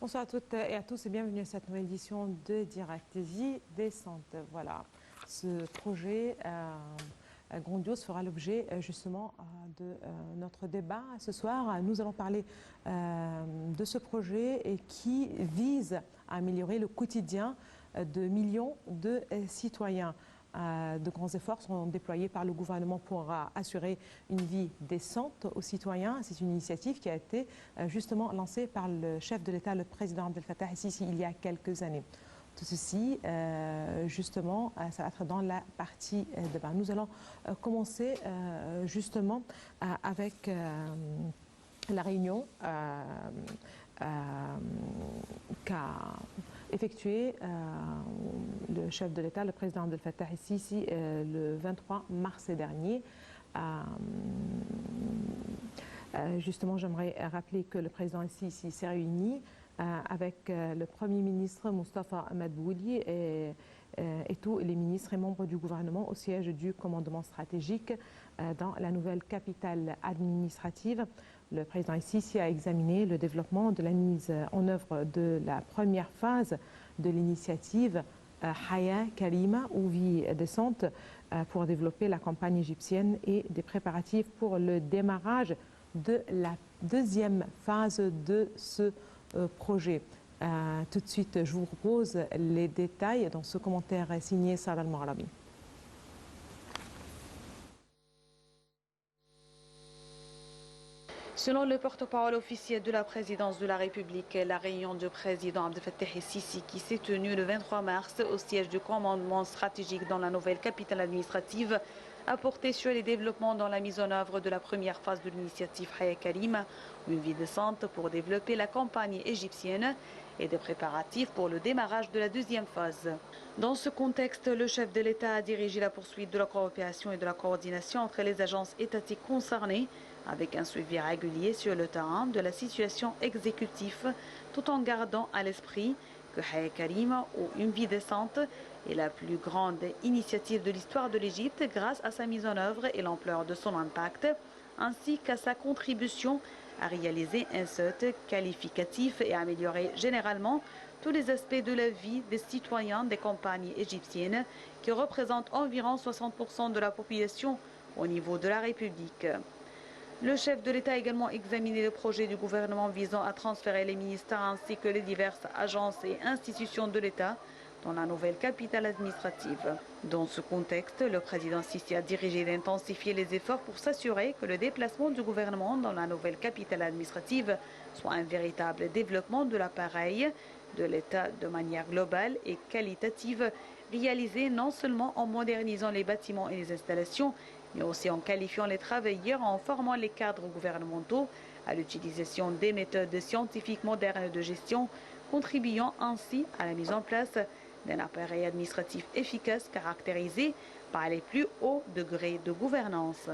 Bonsoir à toutes et à tous et bienvenue à cette nouvelle édition de Direct Vie Décente. Voilà, ce projet grandiose fera l'objet justement de notre débat ce soir. Nous allons parler de ce projet et qui vise à améliorer le quotidien de millions de citoyens. De grands efforts sont déployés par le gouvernement pour assurer une vie décente aux citoyens. C'est une initiative qui a été justement lancée par le chef de l'État, le président Abdel Fattah el-Sisi, il y a quelques années. Tout ceci, justement, ça va être dans la partie débat. Nous allons commencer justement avec la réunion qu'a effectué le chef de l'État, le président Abdel Fattah el-Sisi, le 23 mars dernier. Justement, j'aimerais rappeler que le président el-Sisi s'est réuni avec le Premier ministre Moustapha Madbouli et tous les ministres et membres du gouvernement au siège du commandement stratégique dans la nouvelle capitale administrative. Le président el-Sisi a examiné le développement de la mise en œuvre de la première phase de l'initiative Haya Karima, ou vie décente, pour développer la campagne égyptienne et des préparatifs pour le démarrage de la deuxième phase de ce projet. Tout de suite, je vous propose les détails dans ce commentaire signé Saad Al-Maghrabi. Selon le porte-parole officiel de la présidence de la République, la réunion du président Abdel Fattah el-Sisi qui s'est tenue le 23 mars au siège du commandement stratégique dans la nouvelle capitale administrative a porté sur les développements dans la mise en œuvre de la première phase de l'initiative Haya Karima, une vie décente pour développer la campagne égyptienne et des préparatifs pour le démarrage de la deuxième phase. Dans ce contexte, le chef de l'État a dirigé la poursuite de la coopération et de la coordination entre les agences étatiques concernées, avec un suivi régulier sur le terrain de la situation exécutive, tout en gardant à l'esprit que Haya Karima, ou une vie décente, est la plus grande initiative de l'histoire de l'Égypte grâce à sa mise en œuvre et l'ampleur de son impact, ainsi qu'à sa contribution à réaliser un saut qualificatif et à améliorer généralement tous les aspects de la vie des citoyens des campagnes égyptiennes, qui représentent environ 60% de la population au niveau de la République. Le chef de l'État a également examiné le projet du gouvernement visant à transférer les ministères ainsi que les diverses agences et institutions de l'État dans la nouvelle capitale administrative. Dans ce contexte, le président Sisi a dirigé d'intensifier les efforts pour s'assurer que le déplacement du gouvernement dans la nouvelle capitale administrative soit un véritable développement de l'appareil de l'État de manière globale et qualitative, réalisé non seulement en modernisant les bâtiments et les installations, mais aussi en qualifiant les travailleurs, en formant les cadres gouvernementaux à l'utilisation des méthodes scientifiques modernes de gestion, contribuant ainsi à la mise en place d'un appareil administratif efficace caractérisé par les plus hauts degrés de gouvernance.